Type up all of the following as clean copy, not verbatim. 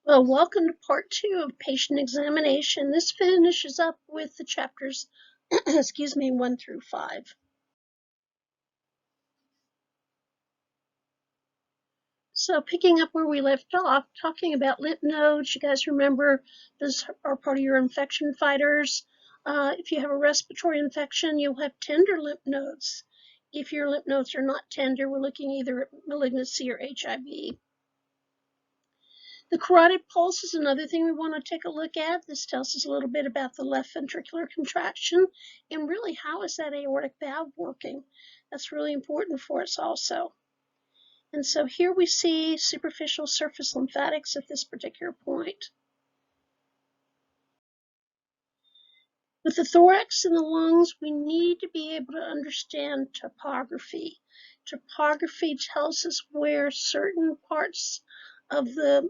Well, welcome to part 2 of patient examination. This finishes up with the chapters, excuse me, 1 through 5. So picking up where we left off, talking about lymph nodes, you guys remember those are part of your infection fighters. If you have a respiratory infection, you'll have tender lymph nodes. If your lymph nodes are not tender, we're looking either at malignancy or HIV. The carotid pulse is another thing we want to take a look at. This tells us a little bit about the left ventricular contraction and really how is that aortic valve working. That's really important for us also. And so here we see superficial surface lymphatics at this particular point. With the thorax and the lungs, we need to be able to understand topography. Topography tells us where certain parts of the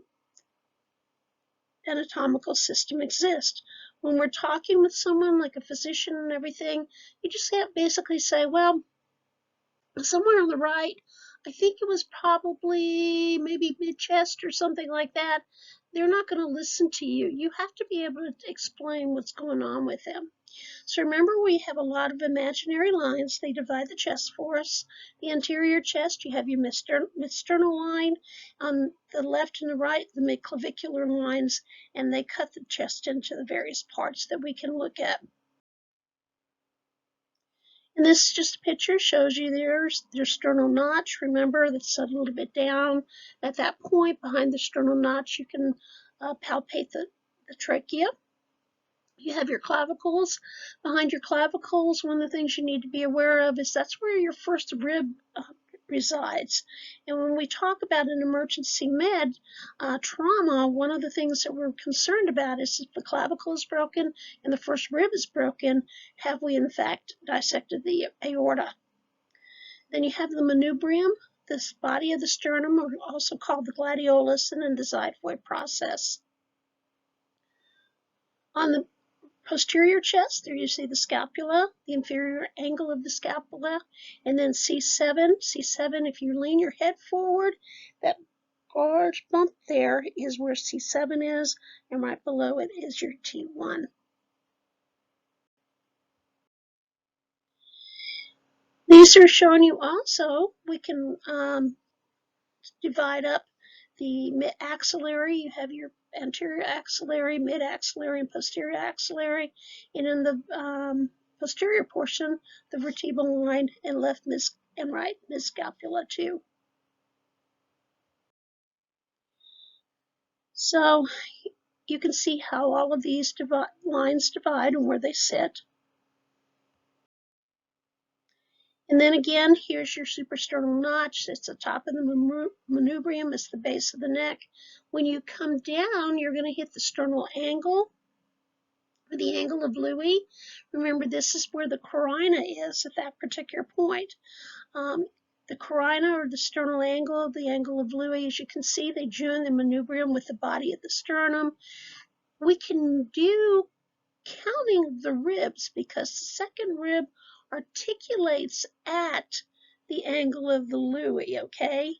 anatomical system exist. When we're talking with someone like a physician and everything, you just can't basically say, well, somewhere on the right, I think it was probably maybe mid-chest or something like that. They're not going to listen to you. You have to be able to explain what's going on with them. So remember, we have a lot of imaginary lines. They divide the chest for us. The anterior chest, you have your midsternal line. On the left and the right, the midclavicular lines, and they cut the chest into the various parts that we can look at. And this just a picture shows you there's their sternal notch. Remember, that's a little bit down. At that point, behind the sternal notch, you can palpate the trachea. You have your clavicles. Behind your clavicles, one of the things you need to be aware of is that's where your first rib resides. And when we talk about an emergency med trauma, one of the things that we're concerned about is if the clavicle is broken and the first rib is broken, have we in fact dissected the aorta? Then you have the manubrium, this body of the sternum, or also called the gladiolus, and then the xiphoid process. On the posterior chest, there you see the scapula, the inferior angle of the scapula, and then C7. C7, if you lean your head forward, that large bump there is where C7 is, and right below it is your T1. These are showing you also, we can divide up the mid-axillary. You have your anterior axillary, mid-axillary, and posterior axillary. And in the posterior portion, the vertebral line and left and right mid-scapula too. So you can see how all of these lines divide and where they sit. And then again, here's your suprasternal notch. It's the top of the manubrium. It's the base of the neck. When you come down, you're going to hit the sternal angle, or the angle of Louis. Remember, this is where the carina is at that particular point. The carina, or the sternal angle, the angle of Louis, as you can see, they join the manubrium with the body of the sternum. We can do counting the ribs because the second rib articulates at the angle of the Louis, okay?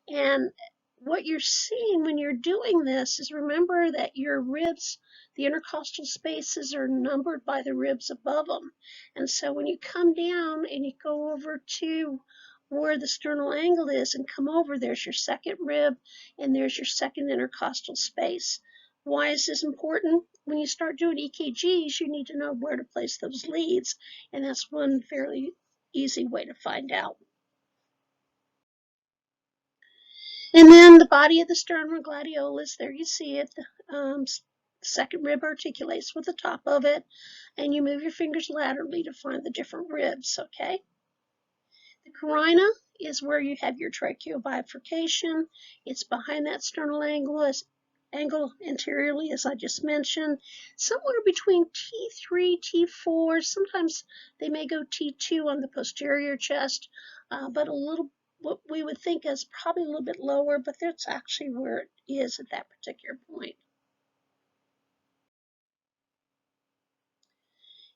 And what you're seeing when you're doing this is, remember that your ribs, the intercostal spaces, are numbered by the ribs above them. And so when you come down and you go over to where the sternal angle is and come over, there's your second rib and there's your second intercostal space. Why is this important? When you start doing EKGs, you need to know where to place those leads, and that's one fairly easy way to find out. And then the body of the sternum gladiolus, there you see it. The second rib articulates with the top of it, and you move your fingers laterally to find the different ribs, okay? The carina is where you have your tracheobifurcation. It's behind that sternal angle anteriorly, as I just mentioned, somewhere between T3, T4. Sometimes they may go T2 on the posterior chest, but a little, what we would think is probably a little bit lower, but that's actually where it is at that particular point.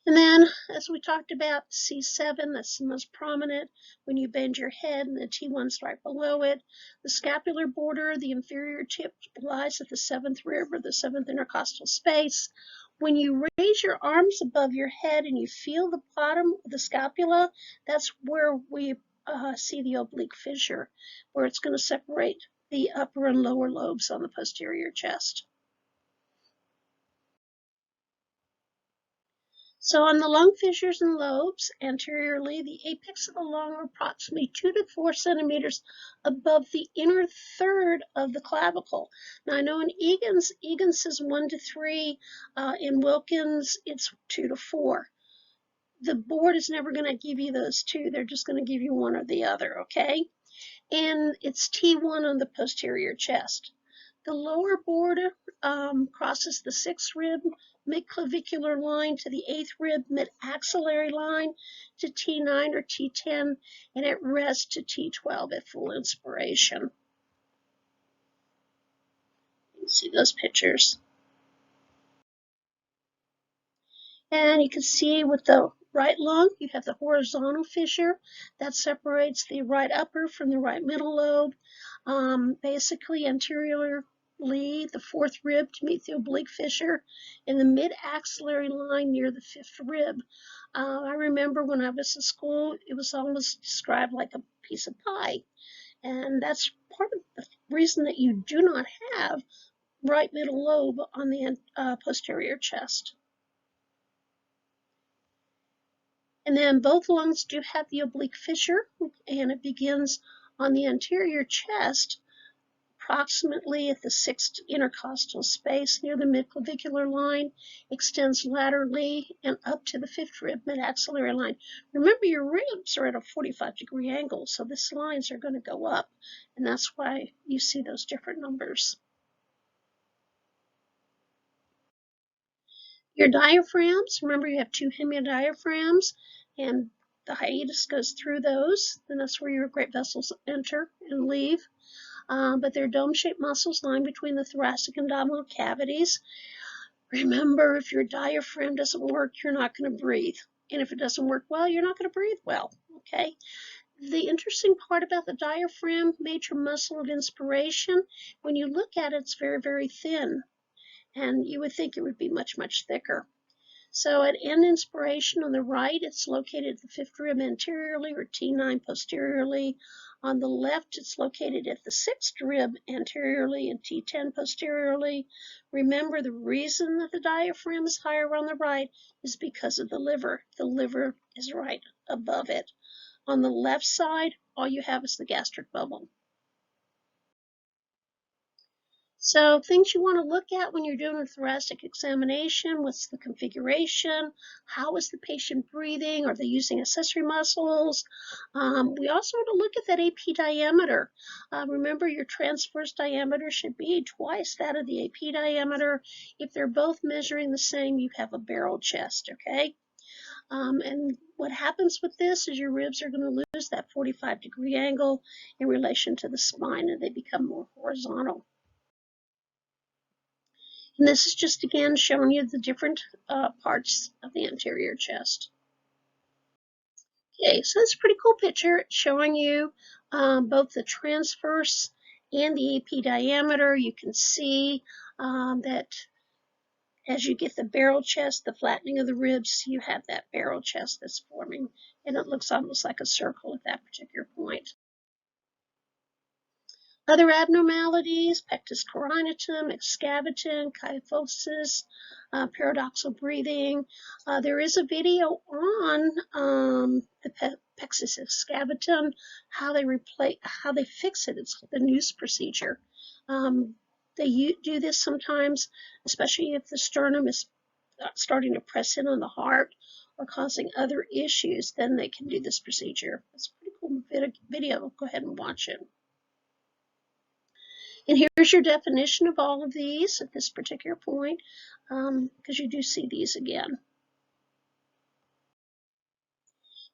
And then, as we talked about, C7, that's the most prominent when you bend your head, and the T1's right below it. The scapular border, the inferior tip lies at the 7th rib or the 7th intercostal space. When you raise your arms above your head and you feel the bottom of the scapula, that's where we see the oblique fissure, where it's going to separate the upper and lower lobes on the posterior chest. So on the lung fissures and lobes, anteriorly, the apex of the lung are approximately 2 to 4 centimeters above the inner third of the clavicle. Now I know in Egan's says 1 to 3, in Wilkins it's 2 to 4. The board is never going to give you those two, they're just going to give you one or the other, okay? And it's T1 on the posterior chest. The lower border crosses the 6th rib mid-clavicular line to the 8th rib mid-axillary line to T9 or T10, and it rests to T12 at full inspiration. You can see those pictures. And you can see with the right lung, you have the horizontal fissure that separates the right upper from the right middle lobe. Basically, anteriorly, the 4th rib to meet the oblique fissure in the mid-axillary line near the 5th rib. I remember when I was in school, it was almost described like a piece of pie. And that's part of the reason that you do not have right middle lobe on the posterior chest. And then both lungs do have the oblique fissure, and it begins on the anterior chest, approximately at the 6th intercostal space near the midclavicular line, extends laterally and up to the 5th rib mid-axillary line. Remember, your ribs are at a 45-degree angle, so these lines are going to go up, and that's why you see those different numbers. Your diaphragms, remember you have 2 hemidiaphragms, and the hiatus goes through those, and that's where your great vessels enter and leave. But they're dome-shaped muscles lying between the thoracic and abdominal cavities. Remember, if your diaphragm doesn't work, you're not going to breathe. And if it doesn't work well, you're not going to breathe well, okay? The interesting part about the diaphragm, major muscle of inspiration, when you look at it, it's very, very thin. And you would think it would be much, much thicker. So at end inspiration on the right, it's located at the 5th rib anteriorly or T9 posteriorly. On the left, it's located at the 6th rib anteriorly and T10 posteriorly. Remember, the reason that the diaphragm is higher on the right is because of the liver. The liver is right above it. On the left side, all you have is the gastric bubble. So things you want to look at when you're doing a thoracic examination: what's the configuration? How is the patient breathing? Are they using accessory muscles? We also want to look at that AP diameter. Remember, your transverse diameter should be twice that of the AP diameter. If they're both measuring the same, you have a barrel chest, okay? And what happens with this is your ribs are going to lose that 45-degree angle in relation to the spine, and they become more horizontal. And this is just, again, showing you the different parts of the anterior chest. Okay, so it's a pretty cool picture. It's showing you both the transverse and the AP diameter. You can see that as you get the barrel chest, the flattening of the ribs, you have that barrel chest that's forming, and it looks almost like a circle at that particular point. Other abnormalities: pectus carinatum, excavatum, kyphosis, paradoxal breathing. There is a video on the pectus excavatum, how they fix it. It's the noose procedure. They do this sometimes, especially if the sternum is starting to press in on the heart or causing other issues. Then they can do this procedure. It's a pretty cool video. Go ahead and watch it. And here's your definition of all of these at this particular point, because you do see these again.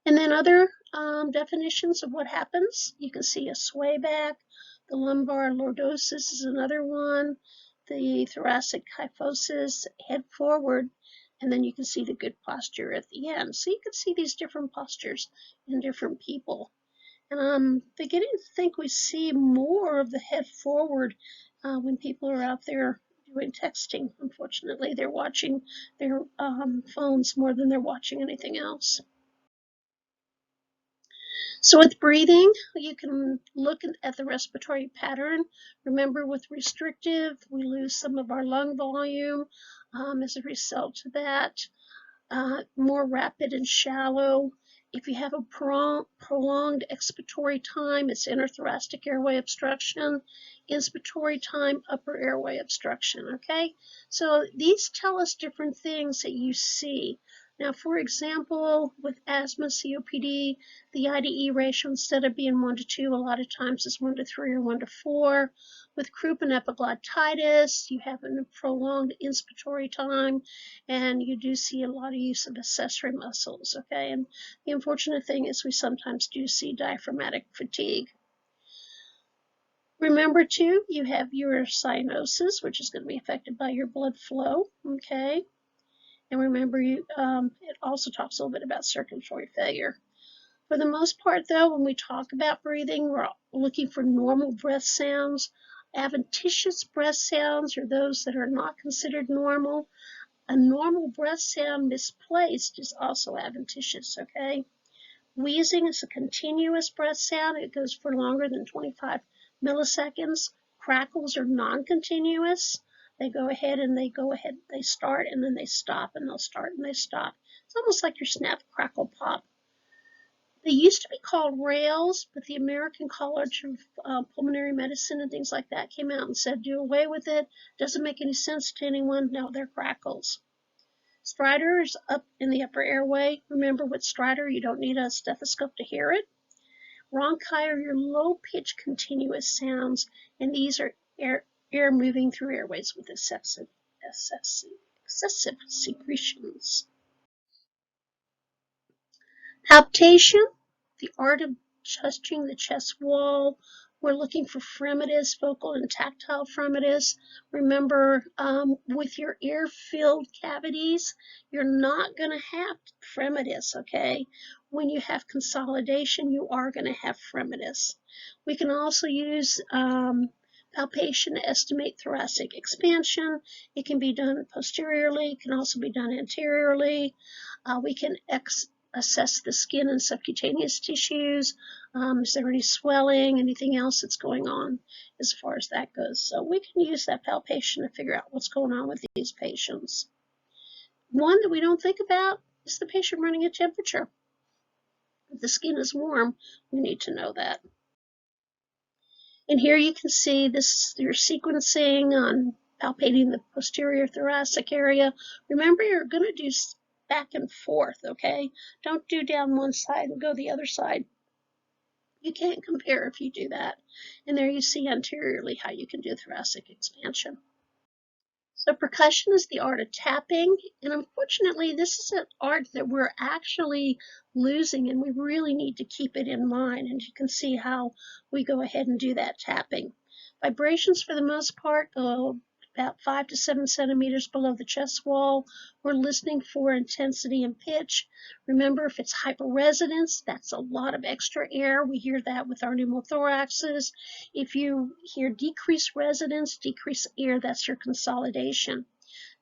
And then other definitions of what happens. You can see a sway back. The lumbar lordosis is another one. The thoracic kyphosis, head forward. And then you can see the good posture at the end. So you can see these different postures in different people. And I'm beginning to think we see more of the head forward when people are out there doing texting. Unfortunately, they're watching their phones more than they're watching anything else. So with breathing, you can look at the respiratory pattern. Remember, with restrictive, we lose some of our lung volume as a result of that. More rapid and shallow. If you have a prolonged expiratory time, it's interthoracic airway obstruction. Inspiratory time, upper airway obstruction, okay? So these tell us different things that you see. Now, for example, with asthma, COPD, the IDE ratio, instead of being 1 to 2, a lot of times it's 1 to 3 or 1 to 4. With croup and epiglottitis, you have a prolonged inspiratory time, and you do see a lot of use of accessory muscles, okay? And the unfortunate thing is we sometimes do see diaphragmatic fatigue. Remember, too, you have your cyanosis, which is going to be affected by your blood flow, okay? And remember, it also talks a little bit about circulatory failure. For the most part, though, when we talk about breathing, we're looking for normal breath sounds. Adventitious breath sounds are those that are not considered normal. A normal breath sound misplaced is also adventitious, okay? Wheezing is a continuous breath sound. It goes for longer than 25 milliseconds. Crackles are non-continuous. They start and then they stop, and they'll start and they stop. It's almost like your snap, crackle, pop. They used to be called rails, but the American College of Pulmonary Medicine and things like that came out and said, do away with it. Doesn't make any sense to anyone. Now they're crackles. Stridor is up in the upper airway. Remember, with stridor, you don't need a stethoscope to hear it. Rhonchi are your low-pitched continuous sounds, and these are air moving through airways with excessive secretions. Palpitation, the art of touching the chest wall. We're looking for fremitus, vocal and tactile fremitus. Remember, with your air-filled cavities, you're not going to have fremitus, okay? When you have consolidation, you are going to have fremitus. We can also use palpation to estimate thoracic expansion. It can be done posteriorly. It can also be done anteriorly. We can assess the skin and subcutaneous tissues. Is there any swelling, anything else that's going on as far as that goes? So we can use that palpation to figure out what's going on with these patients. One that we don't think about is the patient running a temperature. If the skin is warm, we need to know that. And here you can see this, your sequencing on palpating the posterior thoracic area. Remember, you're going to do back and forth, okay? Don't do down one side and go the other side. You can't compare if you do that. And there you see anteriorly how you can do thoracic expansion. So percussion is the art of tapping, and unfortunately this is an art that we're actually losing, and we really need to keep it in mind. And you can see how we go ahead and do that tapping. Vibrations, for the most part, go about 5 to 7 centimeters below the chest wall. We're listening for intensity and pitch. Remember, if it's hyperresonance, that's a lot of extra air. We hear that with our pneumothoraxes. If you hear decreased resonance, decreased air, that's your consolidation.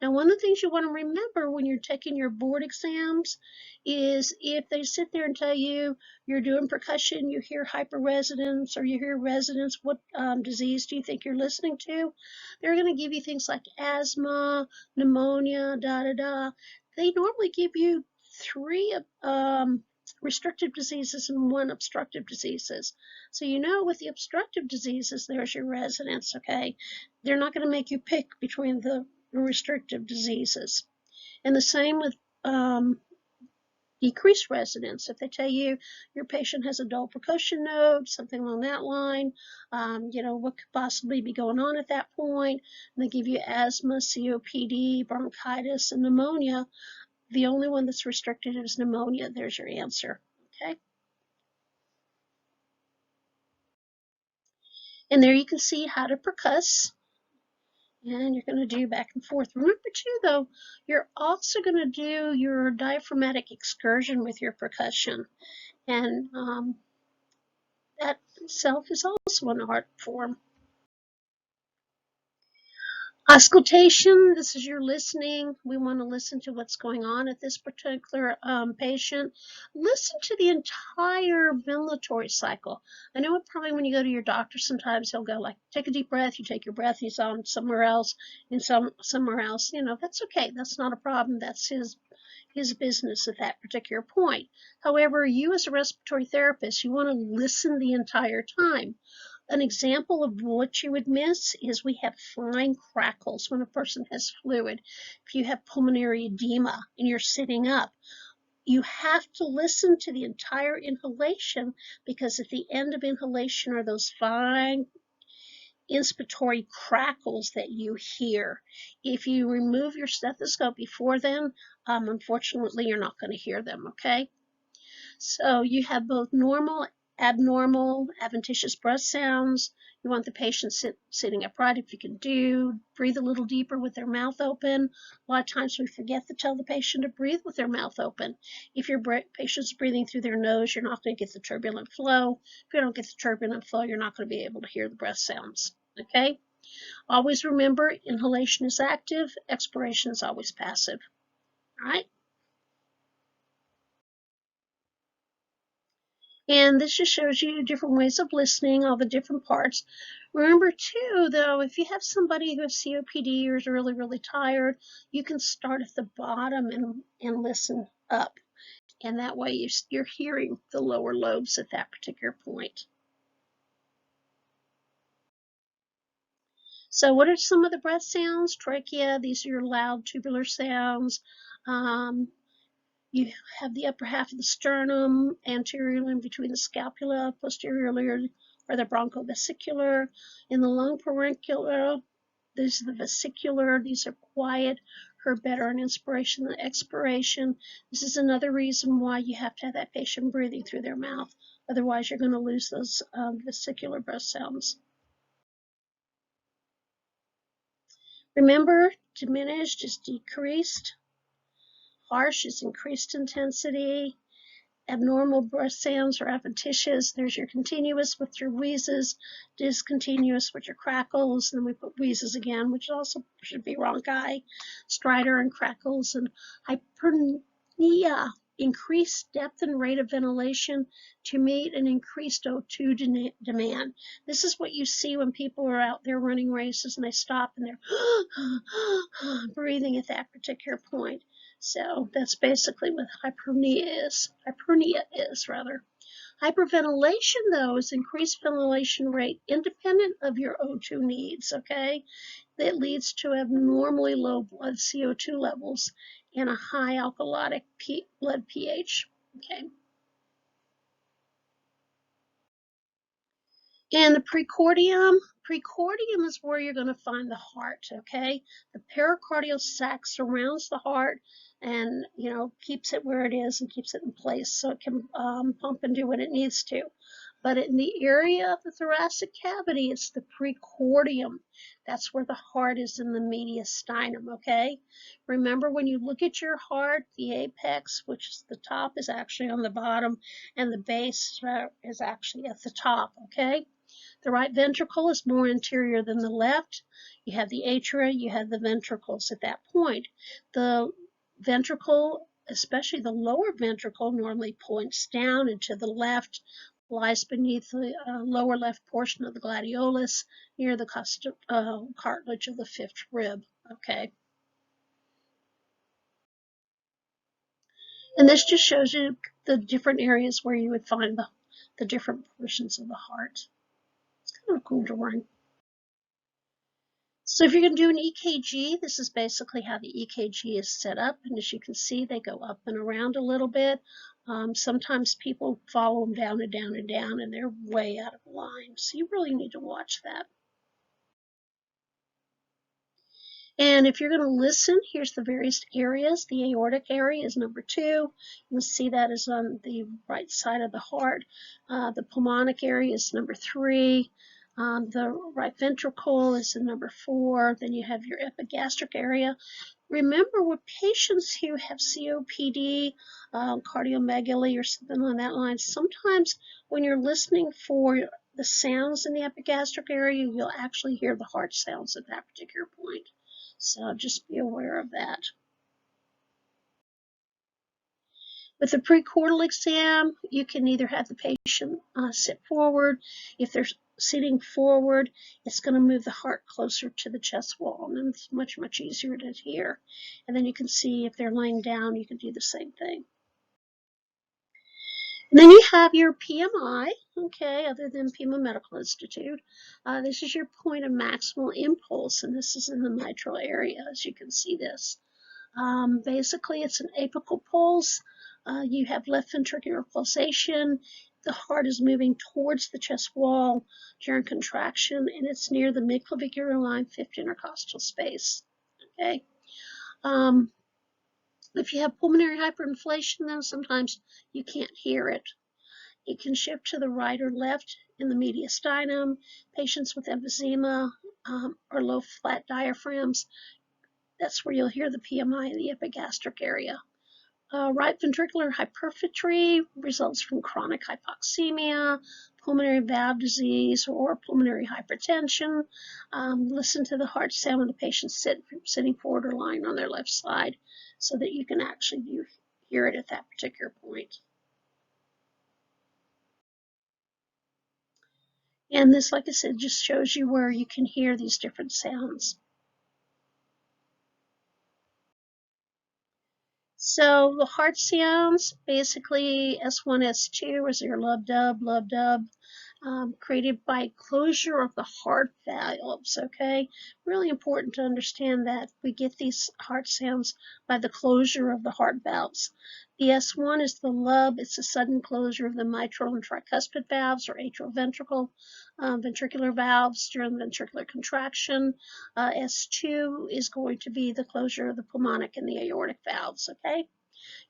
Now, one of the things you want to remember when you're taking your board exams is if they sit there and tell you you're doing percussion, you hear hyperresonance or you hear resonance, what disease do you think you're listening to? They're going to give you things like asthma, pneumonia, They normally give you 3 restrictive diseases and 1 obstructive diseases. So you know with the obstructive diseases, there's your resonance, okay? They're not going to make you pick between the restrictive diseases. And the same with decreased resonance. If they tell you your patient has a dull percussion node, something along that line, what could possibly be going on at that point, and they give you asthma, COPD, bronchitis, and pneumonia, the only one that's restricted is pneumonia. There's your answer, okay? And there you can see how to percuss. And you're going to do back and forth. Remember too, though, you're also going to do your diaphragmatic excursion with your percussion. And that itself is also an art form. Auscultation, this is your listening. We want to listen to what's going on at this particular patient. Listen to the entire ventilatory cycle. I know it probably when you go to your doctor, sometimes he'll go like, take a deep breath, you take your breath, he's on somewhere else, and somewhere else. You know, that's okay. That's not a problem. That's his business at that particular point. However, you as a respiratory therapist, you want to listen the entire time. An example of what you would miss is we have fine crackles when a person has fluid. If you have pulmonary edema and you're sitting up, you have to listen to the entire inhalation, because at the end of inhalation are those fine inspiratory crackles that you hear. If you remove your stethoscope before then, unfortunately, you're not going to hear them, okay? So you have both normal, abnormal, adventitious breath sounds. You want the patient sitting upright if you can do. Breathe a little deeper with their mouth open. A lot of times we forget to tell the patient to breathe with their mouth open. If your patient's breathing through their nose, you're not going to get the turbulent flow. If you don't get the turbulent flow, you're not going to be able to hear the breath sounds. Okay? Always remember, inhalation is active, expiration is always passive. All right? And this just shows you different ways of listening, all the different parts. Remember too, though, if you have somebody who has COPD or is really, really tired, you can start at the bottom and listen up. And that way you're hearing the lower lobes at that particular point. So what are some of the breath sounds? Trachea, these are your loud tubular sounds. You have the upper half of the sternum, anteriorly in between the scapula, posteriorly are the bronchovesicular. In the lung parenchyma, these are the vesicular. These are quiet, heard better on inspiration than expiration. This is another reason why you have to have that patient breathing through their mouth. Otherwise, you're going to lose those vesicular breath sounds. Remember, diminished is decreased. Harsh is increased intensity. Abnormal breath sounds are adventitious. There's your continuous with your wheezes, discontinuous with your crackles, and then we put wheezes again, which also should be rhonchi, stridor and crackles, and hyperpnea, increased depth and rate of ventilation to meet an increased O2 demand. This is what you see when people are out there running races and they stop and they're breathing at that particular point. So that's basically what hyperpnea is. Hyperventilation, though, is increased ventilation rate independent of your O2 needs, okay? That leads to abnormally low blood CO2 levels and a high alkalic blood pH, okay? And the precordium is where you're going to find the heart, okay? The pericardial sac surrounds the heart and, you know, keeps it where it is and keeps it in place so it can pump and do what it needs to. But in the area of the thoracic cavity, it's the precordium. That's where the heart is in the mediastinum, okay? Remember, when you look at your heart, the apex, which is the top, is actually on the bottom, and the base is actually at the top, okay? The right ventricle is more anterior than the left. You have the atria, you have the ventricles at that point. The ventricle, especially the lower ventricle, normally points down and to the left, lies beneath the lower left portion of the gladiolus near the cartilage of the fifth rib. Okay. And this just shows you the different areas where you would find the different portions of the heart. It's kind of a cool drawing. So if you're going to do an EKG, this is basically how the EKG is set up. And as you can see, they go up and around a little bit. Sometimes people follow them down and down and down, and they're way out of line. So you really need to watch that. And if you're going to listen, here's the various areas. The aortic area is number 2. You can see that is on the right side of the heart. The pulmonic area is number 3. The right ventricle is in number 4. Then you have your epigastric area. Remember, with patients who have COPD, cardiomegaly, or something on that line, sometimes when you're listening for the sounds in the epigastric area, you'll actually hear the heart sounds at that particular point. So just be aware of that. With a precordial exam, you can either have the patient sit forward. If they're sitting forward, it's going to move the heart closer to the chest wall, and it's much, much easier to hear. And then you can see if they're laying down, you can do the same thing. And then you have your PMI, okay, other than Pima Medical Institute. This is your point of maximal impulse, and this is in the mitral area, as you can see this. Basically, it's an apical pulse. You have left ventricular pulsation. The heart is moving towards the chest wall during contraction, and it's near the midclavicular line, fifth intercostal space. Okay. If you have pulmonary hyperinflation, then sometimes you can't hear it. It can shift to the right or left in the mediastinum. Patients with emphysema or low flat diaphragms, that's where you'll hear the PMI in the epigastric area. Right ventricular hypertrophy results from chronic hypoxemia, pulmonary valve disease, or pulmonary hypertension. Listen to the heart sound when the patient's sitting forward or lying on their left side so that you can actually hear it at that particular point. And this, like I said, just shows you where you can hear these different sounds. So the heart sounds, basically S1, S2 is your lub-dub, created by closure of the heart valves, okay? Really important to understand that we get these heart sounds by the closure of the heart valves. The S1 is the lub. It's a sudden closure of the mitral and tricuspid valves or atrioventricular ventricular valves during ventricular contraction. S2 is going to be the closure of the pulmonic and the aortic valves, okay?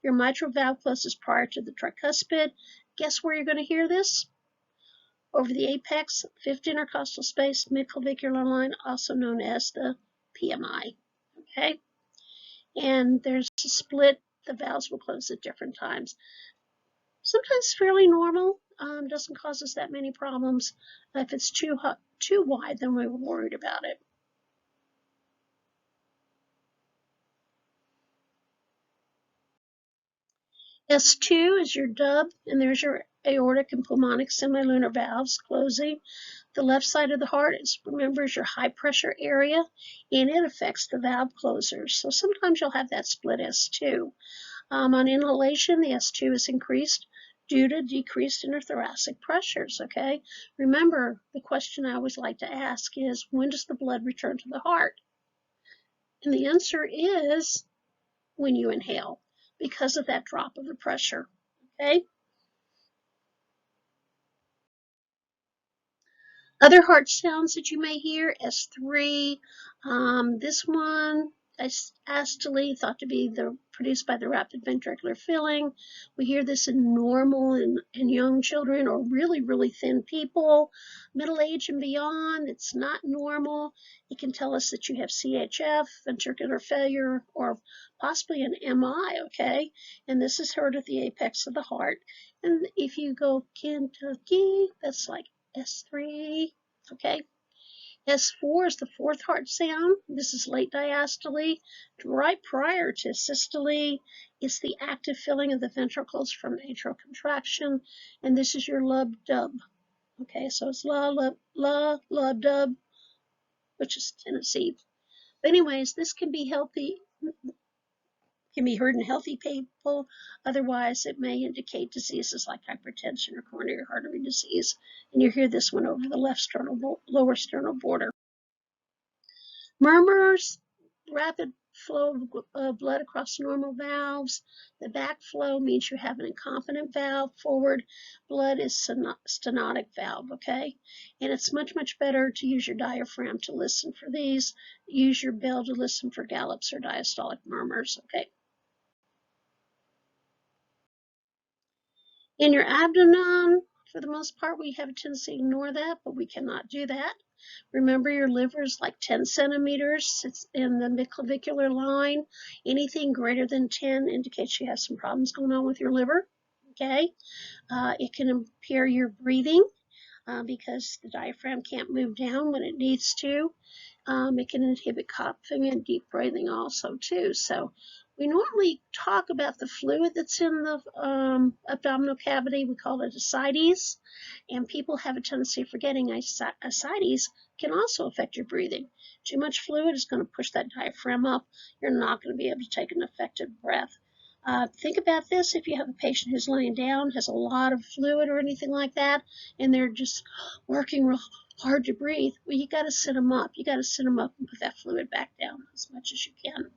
Your mitral valve closes prior to the tricuspid. Guess where you're going to hear this? Over the apex, fifth intercostal space, midclavicular line, also known as the PMI, okay? And there's a split. The valves will close at different times. Sometimes fairly normal, doesn't cause us that many problems. If it's too wide, then we're worried about it. S2 is your dub, and there's your aortic and pulmonic semilunar valves closing. The left side of the heart is, remember, is your high pressure area, and it affects the valve closers. So sometimes you'll have that split S2. On inhalation, the S2 is increased due to decreased interthoracic pressures, okay? Remember, the question I always like to ask is, when does the blood return to the heart? And the answer is when you inhale, because of that drop of the pressure, okay? Other heart sounds that you may hear, S3, this one, diastole, thought to be produced by the rapid ventricular filling. We hear this in normal and young children or really, really thin people. Middle age and beyond, it's not normal. It can tell us that you have CHF, ventricular failure, or possibly an MI, okay? And this is heard at the apex of the heart. And if you go Kentucky, that's like S3, okay? S4 is the fourth heart sound. This is late diastole. Right prior to systole, it's the active filling of the ventricles from atrial contraction, and this is your lub-dub. Okay, so it's lub-dub, which is Tennessee. But anyways, this can be healthy, can be heard in healthy people. Otherwise, it may indicate diseases like hypertension or coronary artery disease. And you hear this one over the left sternal, lower sternal border. Murmurs, rapid flow of blood across normal valves. The backflow means you have an incompetent valve. Forward blood is stenotic valve, okay? And it's much, much better to use your diaphragm to listen for these. Use your bell to listen for gallops or diastolic murmurs, okay? In your abdomen, For the most part, we have a tendency to ignore that, but we cannot do that. Remember, your liver is like 10 centimeters. It's in the midclavicular line. Anything greater than 10 indicates you have some problems going on with your liver. Okay, it can impair your breathing because the diaphragm can't move down when it needs to. It can inhibit coughing and deep breathing also too. So we normally talk about the fluid that's in the abdominal cavity. We call it ascites, and people have a tendency of forgetting ascites can also affect your breathing. Too much fluid is going to push that diaphragm up. You're not going to be able to take an effective breath. Think about this if you have a patient who's laying down, has a lot of fluid or anything like that, and they're just working real hard to breathe. Well, you got to sit them up. You got to sit them up and put that fluid back down as much as you can.